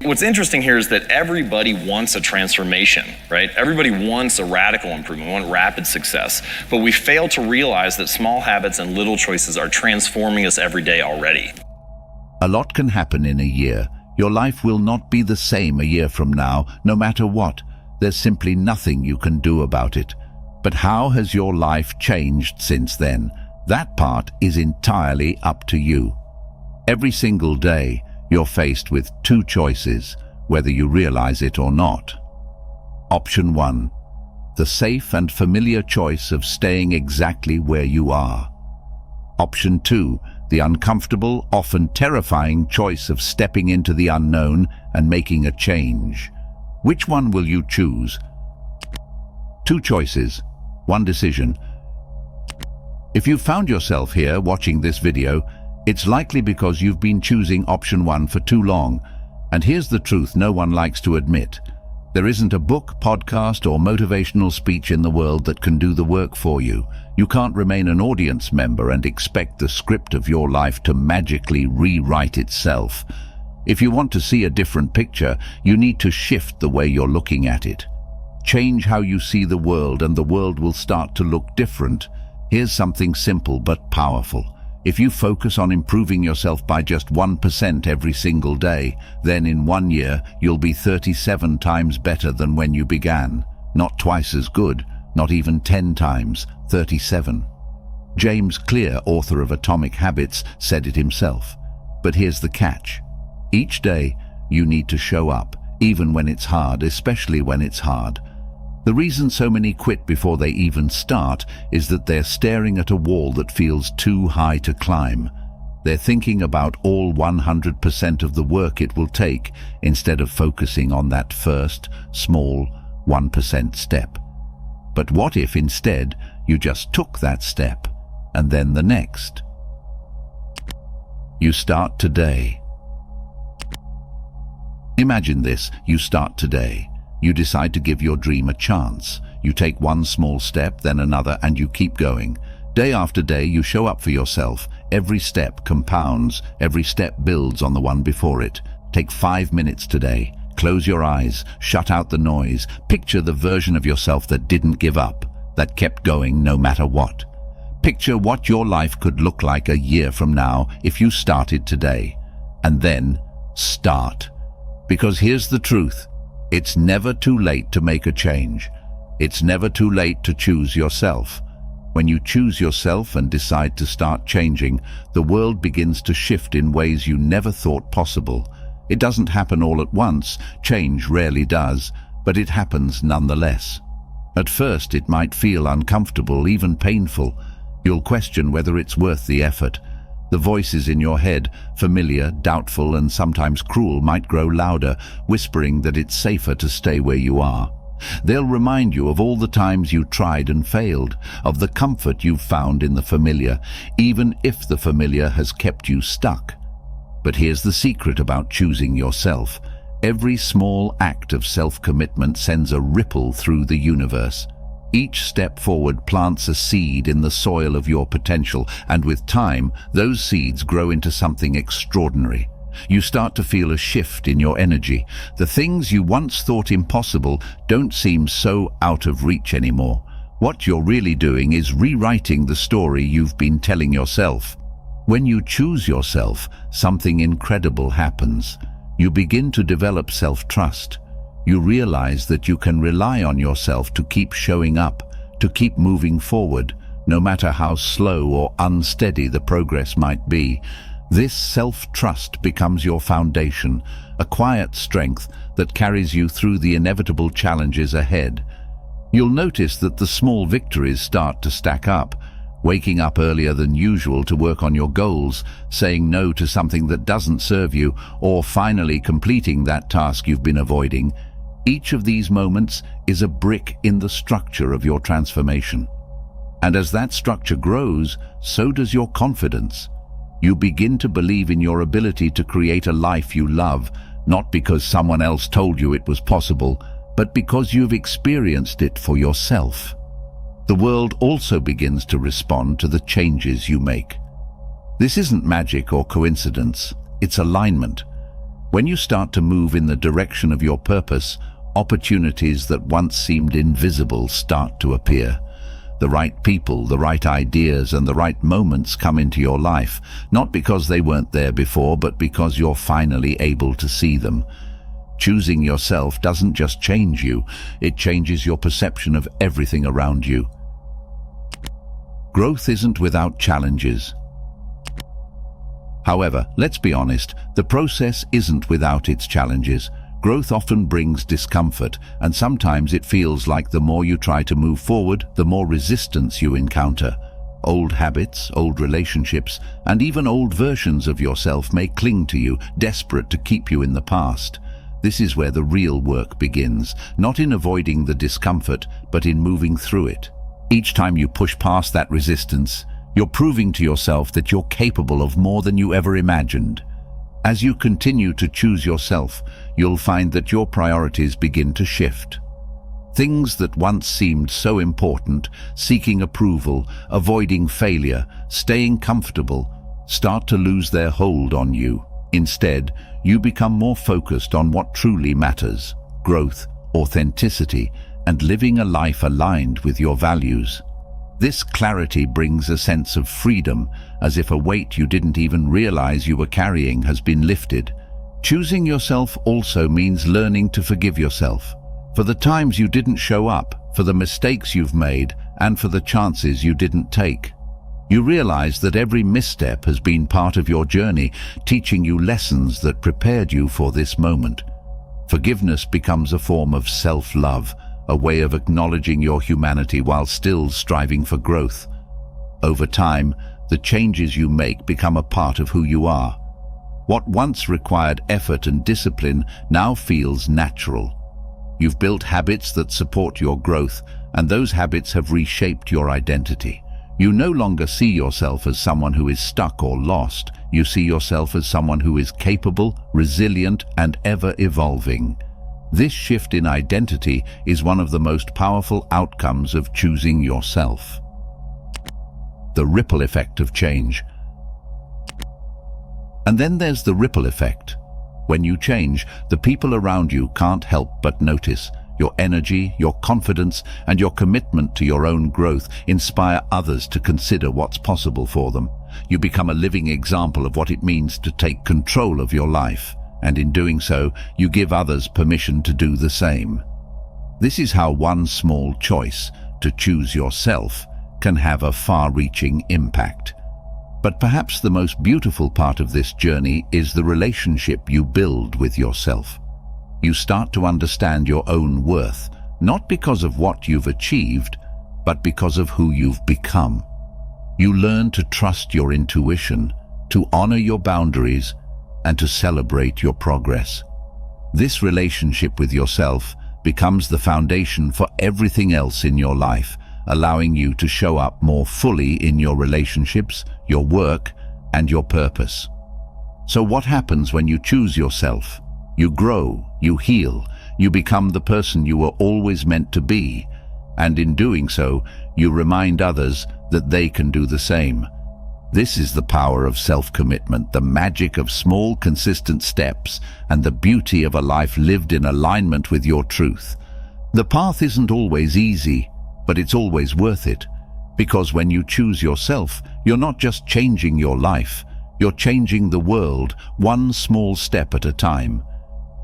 What's interesting here is that everybody wants a transformation, right? Everybody wants a radical improvement, want rapid success, but we fail to realize that small habits and little choices are transforming us every day already. A lot can happen in a year. Your life will not be the same a year from now, no matter what. There's simply nothing you can do about it. But how has your life changed since then? That part is entirely up to you. Every single day, you're faced with two choices, whether you realize it or not. Option 1. The safe and familiar choice of staying exactly where you are. Option 2. The uncomfortable, often terrifying choice of stepping into the unknown and making a change. Which one will you choose? Two choices, one decision. If you've found yourself here watching this video, it's likely because you've been choosing option 1 for too long. And here's the truth no one likes to admit. There isn't a book, podcast, or motivational speech in the world that can do the work for you. You can't remain an audience member and expect the script of your life to magically rewrite itself. If you want to see a different picture, you need to shift the way you're looking at it. Change how you see the world and the world will start to look different. Here's something simple but powerful. If you focus on improving yourself by just 1% every single day, then in 1 year you'll be 37 times better than when you began. Not twice as good, not even 10 times, 37. James Clear, author of Atomic Habits, said it himself. But here's the catch. Each day you need to show up, even when it's hard, especially when it's hard. The reason so many quit before they even start is that they're staring at a wall that feels too high to climb. They're thinking about all 100% of the work it will take instead of focusing on that first, small 1% step. But what if instead you just took that step and then the next? You start today. Imagine this, you start today. You decide to give your dream a chance. You take one small step, then another, and you keep going. Day after day, you show up for yourself. Every step compounds. Every step builds on the one before it. Take 5 minutes today. Close your eyes. Shut out the noise. Picture the version of yourself that didn't give up, that kept going no matter what. Picture what your life could look like a year from now if you started today. And then start. Because here's the truth. It's never too late to make a change. It's never too late to choose yourself. When you choose yourself and decide to start changing, the world begins to shift in ways you never thought possible. It doesn't happen all at once, change rarely does, but it happens nonetheless. At first it might feel uncomfortable, even painful. You'll question whether it's worth the effort. The voices in your head, familiar, doubtful, and sometimes cruel, might grow louder, whispering that it's safer to stay where you are. They'll remind you of all the times you tried and failed, of the comfort you've found in the familiar, even if the familiar has kept you stuck. But here's the secret about choosing yourself. Every small act of self-commitment sends a ripple through the universe. Each step forward plants a seed in the soil of your potential, and with time, those seeds grow into something extraordinary. You start to feel a shift in your energy. The things you once thought impossible don't seem so out of reach anymore. What you're really doing is rewriting the story you've been telling yourself. When you choose yourself, something incredible happens. You begin to develop self-trust. You realize that you can rely on yourself to keep showing up, to keep moving forward, no matter how slow or unsteady the progress might be. This self-trust becomes your foundation, a quiet strength that carries you through the inevitable challenges ahead. You'll notice that the small victories start to stack up. Waking up earlier than usual to work on your goals, saying no to something that doesn't serve you, or finally completing that task you've been avoiding. Each of these moments is a brick in the structure of your transformation. And as that structure grows, so does your confidence. You begin to believe in your ability to create a life you love, not because someone else told you it was possible, but because you've experienced it for yourself. The world also begins to respond to the changes you make. This isn't magic or coincidence, it's alignment. When you start to move in the direction of your purpose, opportunities that once seemed invisible start to appear. The right people, the right ideas, and the right moments come into your life, not because they weren't there before, but because you're finally able to see them. Choosing yourself doesn't just change you, it changes your perception of everything around you. Growth isn't without challenges. However, let's be honest, the process isn't without its challenges. Growth often brings discomfort, and sometimes it feels like the more you try to move forward, the more resistance you encounter. Old habits, old relationships, and even old versions of yourself may cling to you, desperate to keep you in the past. This is where the real work begins, not in avoiding the discomfort, but in moving through it. Each time you push past that resistance, you're proving to yourself that you're capable of more than you ever imagined. As you continue to choose yourself, you'll find that your priorities begin to shift. Things that once seemed so important, seeking approval, avoiding failure, staying comfortable, start to lose their hold on you. Instead, you become more focused on what truly matters: growth, authenticity, and living a life aligned with your values. This clarity brings a sense of freedom, as if a weight you didn't even realize you were carrying has been lifted. Choosing yourself also means learning to forgive yourself for the times you didn't show up, for the mistakes you've made, and for the chances you didn't take. You realize that every misstep has been part of your journey, teaching you lessons that prepared you for this moment. Forgiveness becomes a form of self-love, a way of acknowledging your humanity while still striving for growth. Over time, the changes you make become a part of who you are. What once required effort and discipline now feels natural. You've built habits that support your growth, and those habits have reshaped your identity. You no longer see yourself as someone who is stuck or lost. You see yourself as someone who is capable, resilient, and ever evolving. This shift in identity is one of the most powerful outcomes of choosing yourself. The ripple effect of change. And then there's the ripple effect. When you change, the people around you can't help but notice. Your energy, your confidence, and your commitment to your own growth inspire others to consider what's possible for them. You become a living example of what it means to take control of your life, and in doing so, you give others permission to do the same. This is how one small choice, to choose yourself, can have a far-reaching impact. But perhaps the most beautiful part of this journey is the relationship you build with yourself. You start to understand your own worth, not because of what you've achieved, but because of who you've become. You learn to trust your intuition, to honor your boundaries, and to celebrate your progress. This relationship with yourself becomes the foundation for everything else in your life, allowing you to show up more fully in your relationships, your work, and your purpose. So what happens when you choose yourself? You grow, you heal, you become the person you were always meant to be, and in doing so, you remind others that they can do the same. This is the power of self-commitment, the magic of small, consistent steps, and the beauty of a life lived in alignment with your truth. The path isn't always easy, but it's always worth it, because when you choose yourself, you're not just changing your life, you're changing the world, one small step at a time.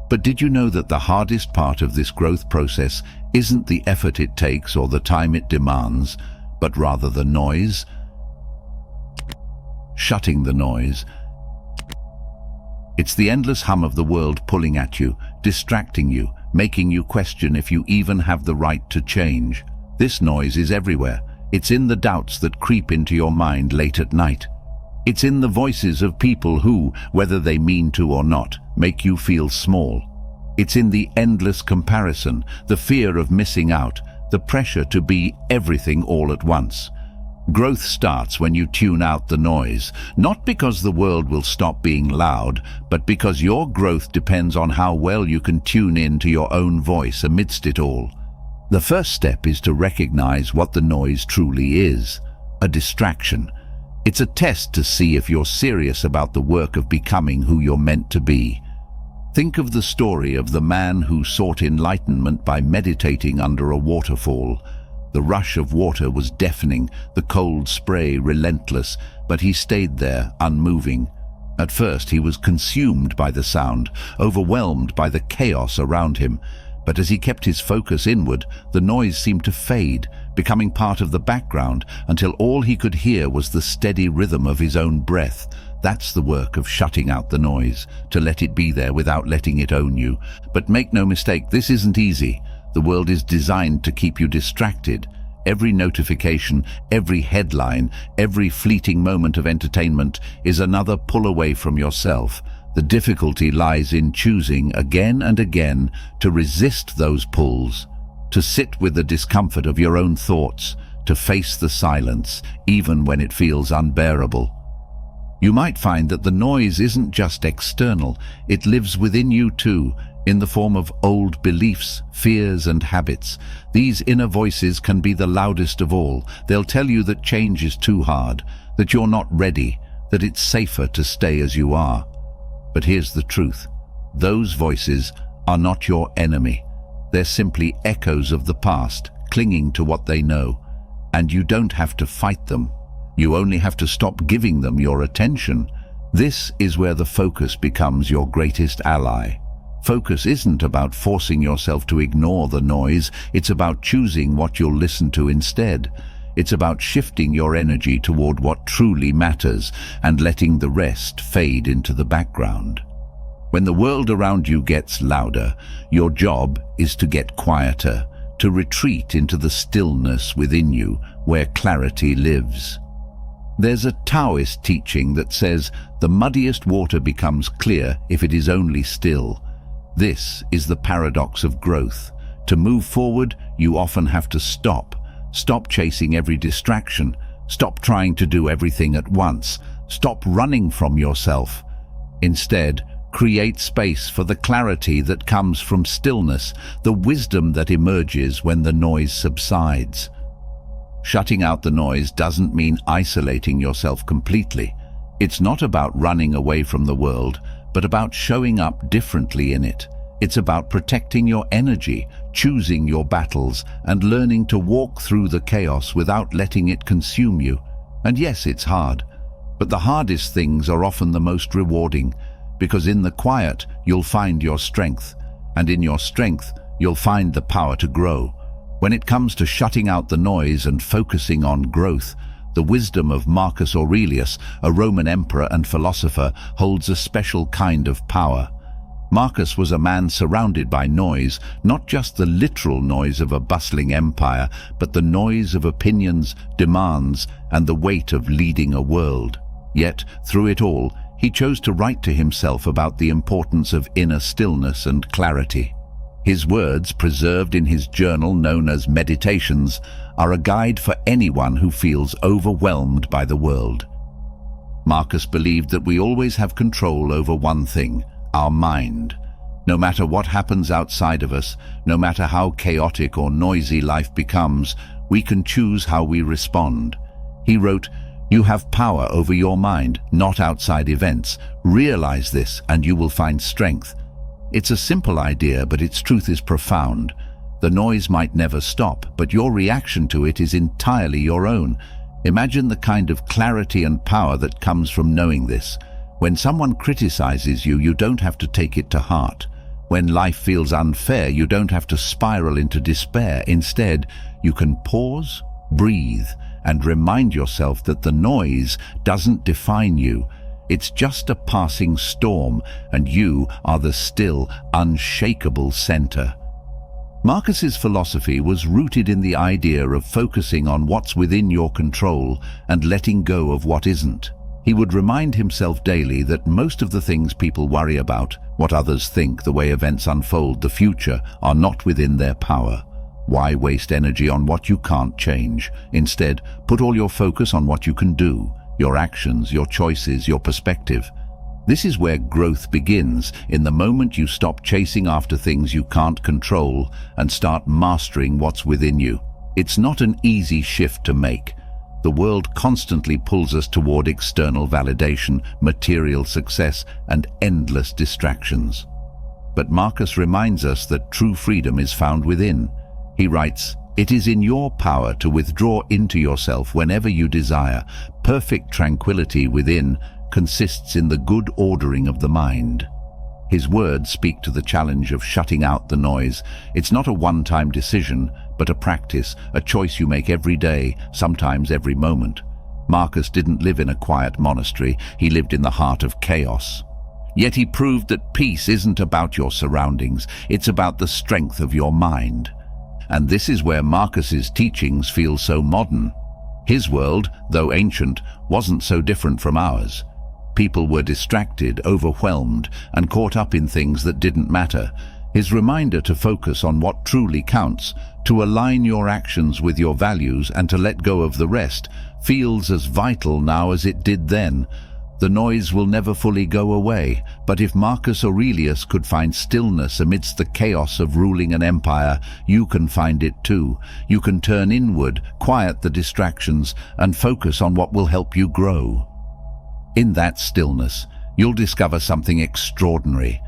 But did you know that the hardest part of this growth process isn't the effort it takes or the time it demands, but rather the noise? Shutting the noise. It's the endless hum of the world pulling at you, distracting you, making you question if you even have the right to change. This noise is everywhere. It's in the doubts that creep into your mind late at night. It's in the voices of people who, whether they mean to or not, make you feel small. It's in the endless comparison, the fear of missing out, the pressure to be everything all at once. Growth starts when you tune out the noise, not because the world will stop being loud, but because your growth depends on how well you can tune in to your own voice amidst it all. The first step is to recognize what the noise truly is: a distraction. It's a test to see if you're serious about the work of becoming who you're meant to be. Think of the story of the man who sought enlightenment by meditating under a waterfall. The rush of water was deafening, the cold spray relentless, but he stayed there, unmoving. At first he was consumed by the sound, overwhelmed by the chaos around him. But as he kept his focus inward, the noise seemed to fade, becoming part of the background, until all he could hear was the steady rhythm of his own breath. That's the work of shutting out the noise, to let it be there without letting it own you. But make no mistake, this isn't easy. The world is designed to keep you distracted. Every notification, every headline, every fleeting moment of entertainment is another pull away from yourself. The difficulty lies in choosing again and again to resist those pulls, to sit with the discomfort of your own thoughts, to face the silence, even when it feels unbearable. You might find that the noise isn't just external, it lives within you too, in the form of old beliefs, fears and habits. These inner voices can be the loudest of all. They'll tell you that change is too hard, that you're not ready, that it's safer to stay as you are. But here's the truth. Those voices are not your enemy. They're simply echoes of the past, clinging to what they know. And you don't have to fight them. You only have to stop giving them your attention. This is where the focus becomes your greatest ally. Focus isn't about forcing yourself to ignore the noise, it's about choosing what you'll listen to instead. It's about shifting your energy toward what truly matters and letting the rest fade into the background. When the world around you gets louder, your job is to get quieter, to retreat into the stillness within you where clarity lives. There's a Taoist teaching that says the muddiest water becomes clear if it is only still. This is the paradox of growth. To move forward, you often have to stop. Stop chasing every distraction. Stop trying to do everything at once. Stop running from yourself. Instead, create space for the clarity that comes from stillness, the wisdom that emerges when the noise subsides. Shutting out the noise doesn't mean isolating yourself completely. It's not about running away from the world, but about showing up differently in it. It's about protecting your energy, choosing your battles, and learning to walk through the chaos without letting it consume you. And yes, it's hard, but the hardest things are often the most rewarding, because in the quiet, you'll find your strength, and in your strength, you'll find the power to grow. When it comes to shutting out the noise and focusing on growth, the wisdom of Marcus Aurelius, a Roman emperor and philosopher, holds a special kind of power. Marcus was a man surrounded by noise, not just the literal noise of a bustling empire, but the noise of opinions, demands, and the weight of leading a world. Yet, through it all, he chose to write to himself about the importance of inner stillness and clarity. His words, preserved in his journal known as Meditations, are a guide for anyone who feels overwhelmed by the world. Marcus believed that we always have control over one thing, our mind. No matter what happens outside of us, no matter how chaotic or noisy life becomes, we can choose how we respond. He wrote, "You have power over your mind, not outside events. Realize this and you will find strength." It's a simple idea, but its truth is profound. The noise might never stop, but your reaction to it is entirely your own. Imagine the kind of clarity and power that comes from knowing this. When someone criticizes you, you don't have to take it to heart. When life feels unfair, you don't have to spiral into despair. Instead, you can pause, breathe, and remind yourself that the noise doesn't define you. It's just a passing storm, and you are the still, unshakable center. Marcus's philosophy was rooted in the idea of focusing on what's within your control and letting go of what isn't. He would remind himself daily that most of the things people worry about, what others think, the way events unfold, the future, are not within their power. Why waste energy on what you can't change? Instead, put all your focus on what you can do. Your actions, your choices, your perspective. This is where growth begins, in the moment you stop chasing after things you can't control and start mastering what's within you. It's not an easy shift to make. The world constantly pulls us toward external validation, material success, and endless distractions. But Marcus reminds us that true freedom is found within. He writes, "It is in your power to withdraw into yourself whenever you desire. Perfect tranquility within consists in the good ordering of the mind." His words speak to the challenge of shutting out the noise. It's not a one-time decision, but a practice, a choice you make every day, sometimes every moment. Marcus didn't live in a quiet monastery, he lived in the heart of chaos. Yet he proved that peace isn't about your surroundings, it's about the strength of your mind. And this is where Marcus's teachings feel so modern. His world, though ancient, wasn't so different from ours. People were distracted, overwhelmed, and caught up in things that didn't matter. His reminder to focus on what truly counts, to align your actions with your values and to let go of the rest, feels as vital now as it did then. The noise will never fully go away, but if Marcus Aurelius could find stillness amidst the chaos of ruling an empire, you can find it too. You can turn inward, quiet the distractions, and focus on what will help you grow. In that stillness, you'll discover something extraordinary,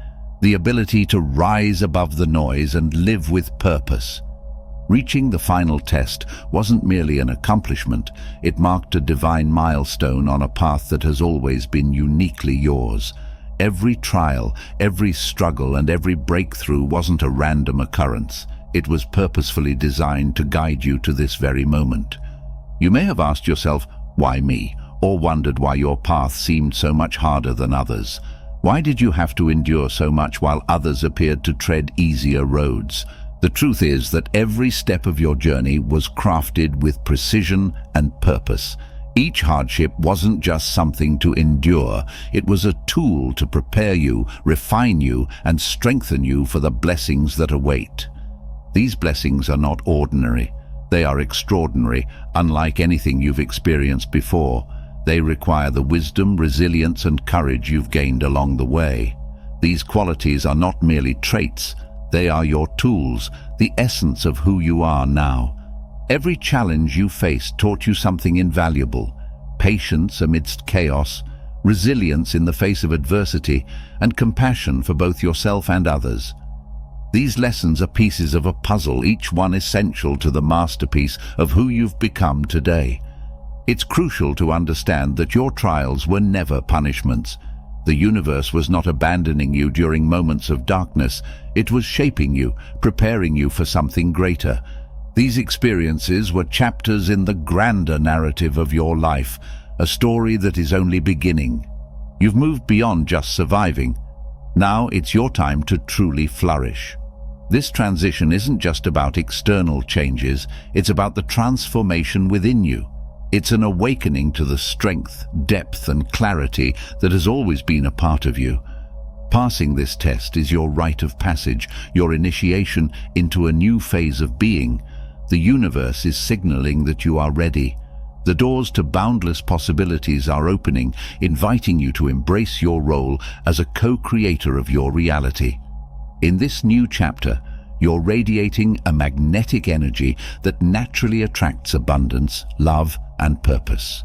the ability to rise above the noise and live with purpose. Reaching the final test wasn't merely an accomplishment, it marked a divine milestone on a path that has always been uniquely yours. Every trial, every struggle, and every breakthrough wasn't a random occurrence. It was purposefully designed to guide you to this very moment. You may have asked yourself, "Why me?" or wondered why your path seemed so much harder than others. Why did you have to endure so much while others appeared to tread easier roads? The truth is that every step of your journey was crafted with precision and purpose. Each hardship wasn't just something to endure, it was a tool to prepare you, refine you, and strengthen you for the blessings that await. These blessings are not ordinary. They are extraordinary, unlike anything you've experienced before. They require the wisdom, resilience, and courage you've gained along the way. These qualities are not merely traits, they are your tools, the essence of who you are now. Every challenge you faced taught you something invaluable: patience amidst chaos, resilience in the face of adversity, and compassion for both yourself and others. These lessons are pieces of a puzzle, each one essential to the masterpiece of who you've become today. It's crucial to understand that your trials were never punishments. The universe was not abandoning you during moments of darkness. It was shaping you, preparing you for something greater. These experiences were chapters in the grander narrative of your life, a story that is only beginning. You've moved beyond just surviving. Now it's your time to truly flourish. This transition isn't just about external changes, it's about the transformation within you. It's an awakening to the strength, depth, and clarity that has always been a part of you. Passing this test is your rite of passage, your initiation into a new phase of being. The universe is signaling that you are ready. The doors to boundless possibilities are opening, inviting you to embrace your role as a co-creator of your reality. In this new chapter, you're radiating a magnetic energy that naturally attracts abundance, love, and purpose.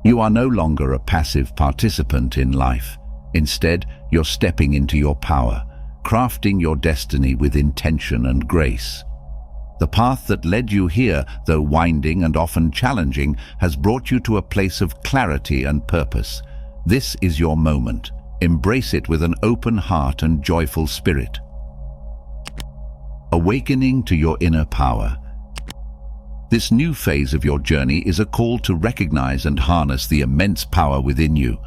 You are no longer a passive participant in life. Instead, you're stepping into your power, crafting your destiny with intention and grace. The path that led you here, though winding and often challenging, has brought you to a place of clarity and purpose. This is your moment. Embrace it with an open heart and joyful spirit. Awakening to your inner power. This new phase of your journey is a call to recognize and harness the immense power within you.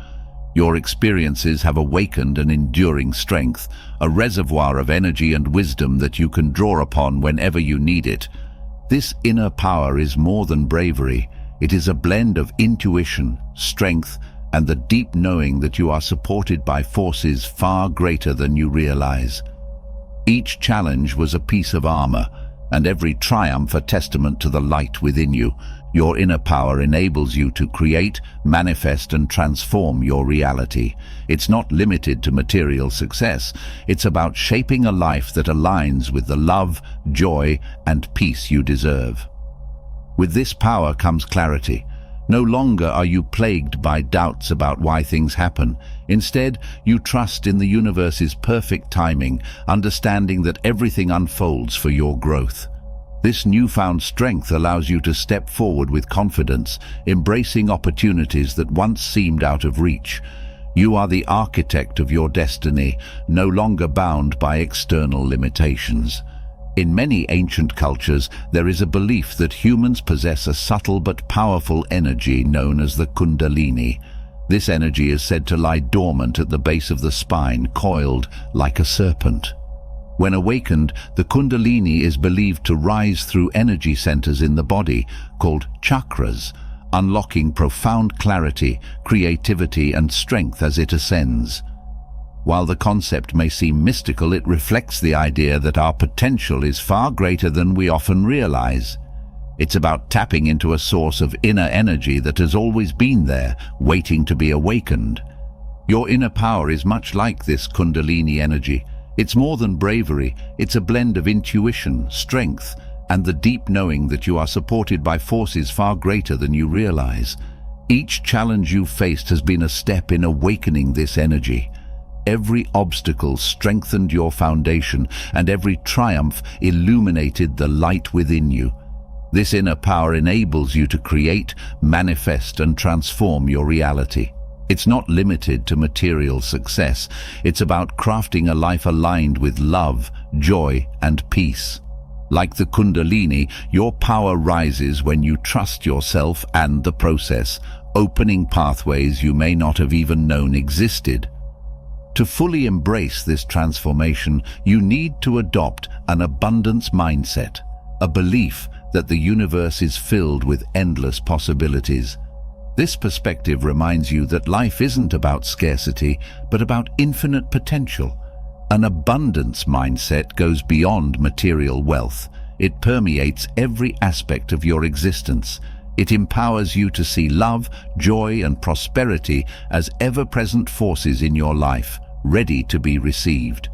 Your experiences have awakened an enduring strength, a reservoir of energy and wisdom that you can draw upon whenever you need it. This inner power is more than bravery. It is a blend of intuition, strength, and the deep knowing that you are supported by forces far greater than you realize. Each challenge was a piece of armor, and every triumph a testament to the light within you. Your inner power enables you to create, manifest, and transform your reality. It's not limited to material success. It's about shaping a life that aligns with the love, joy, and peace you deserve. With this power comes clarity. No longer are you plagued by doubts about why things happen. Instead, you trust in the universe's perfect timing, understanding that everything unfolds for your growth. This newfound strength allows you to step forward with confidence, embracing opportunities that once seemed out of reach. You are the architect of your destiny, no longer bound by external limitations. In many ancient cultures, there is a belief that humans possess a subtle but powerful energy known as the Kundalini. This energy is said to lie dormant at the base of the spine, coiled like a serpent. When awakened, the Kundalini is believed to rise through energy centers in the body, called chakras, unlocking profound clarity, creativity, and strength as it ascends. While the concept may seem mystical, it reflects the idea that our potential is far greater than we often realize. It's about tapping into a source of inner energy that has always been there, waiting to be awakened. Your inner power is much like this Kundalini energy. It's more than bravery, it's a blend of intuition, strength, and the deep knowing that you are supported by forces far greater than you realize. Each challenge you've faced has been a step in awakening this energy. Every obstacle strengthened your foundation, and every triumph illuminated the light within you. This inner power enables you to create, manifest, and transform your reality. It's not limited to material success. It's about crafting a life aligned with love, joy, and peace. Like the Kundalini, your power rises when you trust yourself and the process, opening pathways you may not have even known existed. To fully embrace this transformation, you need to adopt an abundance mindset, a belief that the universe is filled with endless possibilities. This perspective reminds you that life isn't about scarcity, but about infinite potential. An abundance mindset goes beyond material wealth. It permeates every aspect of your existence. It empowers you to see love, joy, and prosperity as ever-present forces in your life, ready to be received.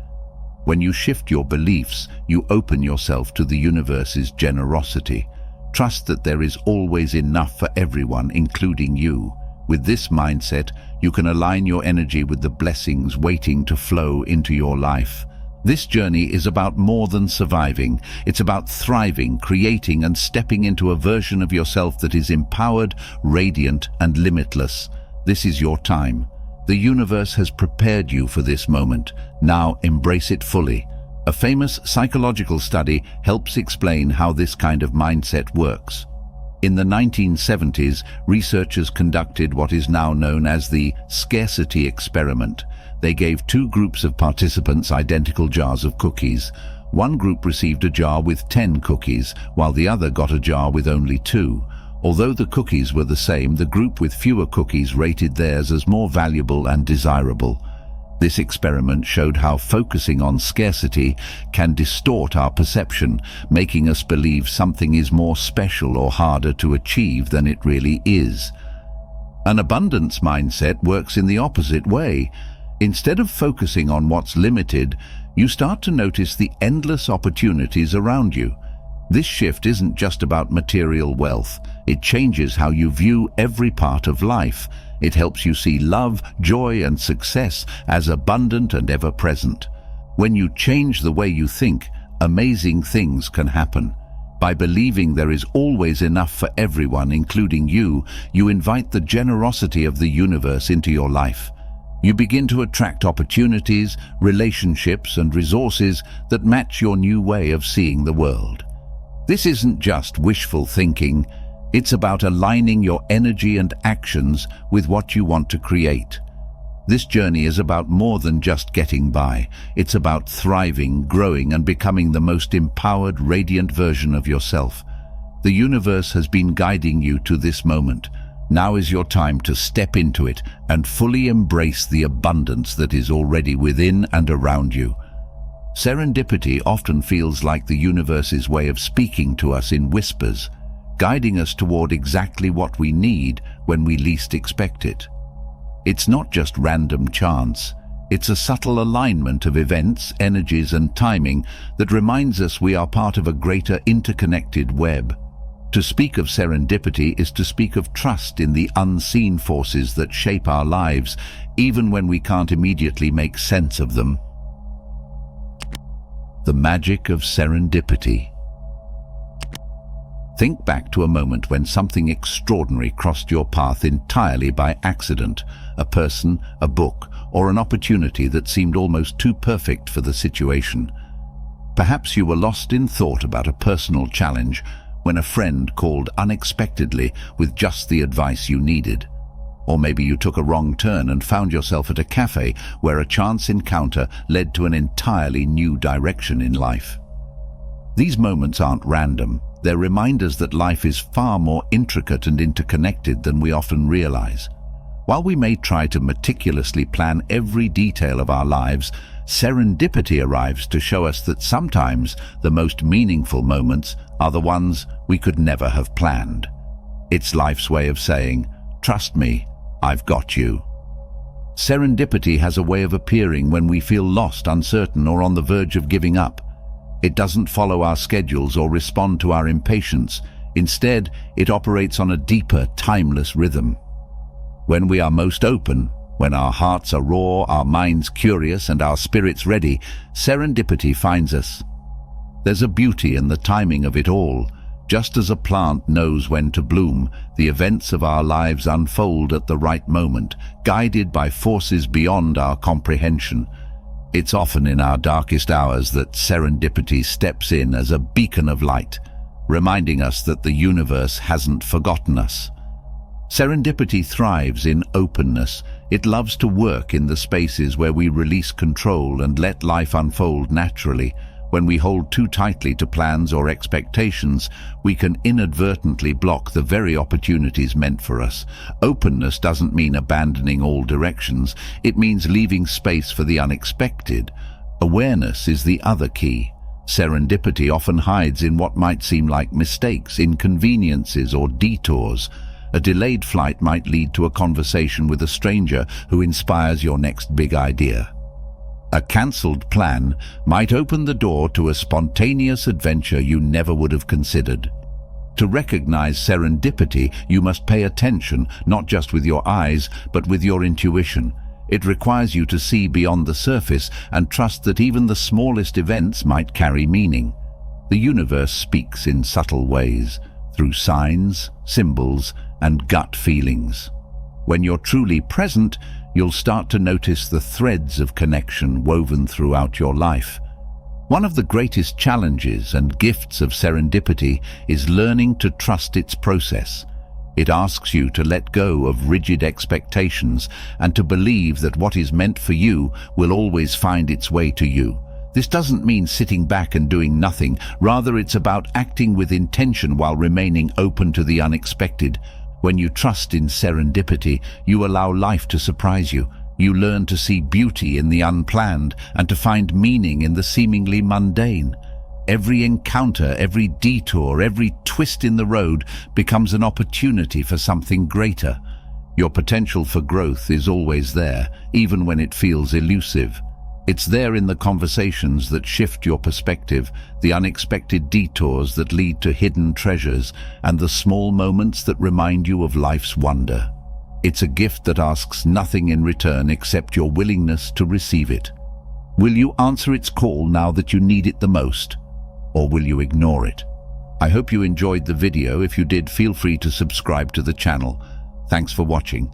When you shift your beliefs, you open yourself to the universe's generosity. Trust that there is always enough for everyone, including you. With this mindset, you can align your energy with the blessings waiting to flow into your life. This journey is about more than surviving. It's about thriving, creating, and stepping into a version of yourself that is empowered, radiant, and limitless. This is your time. The universe has prepared you for this moment. Now embrace it fully. A famous psychological study helps explain how this kind of mindset works. In the 1970s, researchers conducted what is now known as the scarcity experiment. They gave two groups of participants identical jars of cookies. One group received a jar with 10 cookies, while the other got a jar with only 2. Although the cookies were the same, the group with fewer cookies rated theirs as more valuable and desirable. This experiment showed how focusing on scarcity can distort our perception, making us believe something is more special or harder to achieve than it really is. An abundance mindset works in the opposite way. Instead of focusing on what's limited, you start to notice the endless opportunities around you. This shift isn't just about material wealth. It changes how you view every part of life. It helps you see love, joy, and success as abundant and ever-present. When you change the way you think, amazing things can happen. By believing there is always enough for everyone, including you, you invite the generosity of the universe into your life. You begin to attract opportunities, relationships, and resources that match your new way of seeing the world. This isn't just wishful thinking. It's about aligning your energy and actions with what you want to create. This journey is about more than just getting by. It's about thriving, growing, and becoming the most empowered, radiant version of yourself. The universe has been guiding you to this moment. Now is your time to step into it and fully embrace the abundance that is already within and around you. Serendipity often feels like the universe's way of speaking to us in whispers, guiding us toward exactly what we need when we least expect it. It's not just random chance. It's a subtle alignment of events, energies, and timing that reminds us we are part of a greater interconnected web. To speak of serendipity is to speak of trust in the unseen forces that shape our lives, even when we can't immediately make sense of them. The magic of serendipity. Think back to a moment when something extraordinary crossed your path entirely by accident, a person, a book, or an opportunity that seemed almost too perfect for the situation. Perhaps you were lost in thought about a personal challenge when a friend called unexpectedly with just the advice you needed. Or maybe you took a wrong turn and found yourself at a cafe where a chance encounter led to an entirely new direction in life. These moments aren't random. They're reminders that life is far more intricate and interconnected than we often realize. While we may try to meticulously plan every detail of our lives, serendipity arrives to show us that sometimes the most meaningful moments are the ones we could never have planned. It's life's way of saying, "Trust me, I've got you." Serendipity has a way of appearing when we feel lost, uncertain, or on the verge of giving up. It doesn't follow our schedules or respond to our impatience. Instead, it operates on a deeper, timeless rhythm. When we are most open, when our hearts are raw, our minds curious, and our spirits ready, serendipity finds us. There's a beauty in the timing of it all. Just as a plant knows when to bloom, the events of our lives unfold at the right moment, guided by forces beyond our comprehension. It's often in our darkest hours that serendipity steps in as a beacon of light, reminding us that the universe hasn't forgotten us. Serendipity thrives in openness. It loves to work in the spaces where we release control and let life unfold naturally. When we hold too tightly to plans or expectations, we can inadvertently block the very opportunities meant for us. Openness doesn't mean abandoning all directions. It means leaving space for the unexpected. Awareness is the other key. Serendipity often hides in what might seem like mistakes, inconveniences, or detours. A delayed flight might lead to a conversation with a stranger who inspires your next big idea. A cancelled plan might open the door to a spontaneous adventure you never would have considered. To recognize serendipity, you must pay attention, not just with your eyes, but with your intuition. It requires you to see beyond the surface and trust that even the smallest events might carry meaning. The universe speaks in subtle ways, through signs, symbols, and gut feelings. When you're truly present, you'll start to notice the threads of connection woven throughout your life. One of the greatest challenges and gifts of serendipity is learning to trust its process. It asks you to let go of rigid expectations and to believe that what is meant for you will always find its way to you. This doesn't mean sitting back and doing nothing. Rather, it's about acting with intention while remaining open to the unexpected. When you trust in serendipity, you allow life to surprise you. You learn to see beauty in the unplanned and to find meaning in the seemingly mundane. Every encounter, every detour, every twist in the road becomes an opportunity for something greater. Your potential for growth is always there, even when it feels elusive. It's there in the conversations that shift your perspective, the unexpected detours that lead to hidden treasures, and the small moments that remind you of life's wonder. It's a gift that asks nothing in return except your willingness to receive it. Will you answer its call now that you need it the most? Or will you ignore it? I hope you enjoyed the video. If you did, feel free to subscribe to the channel. Thanks for watching.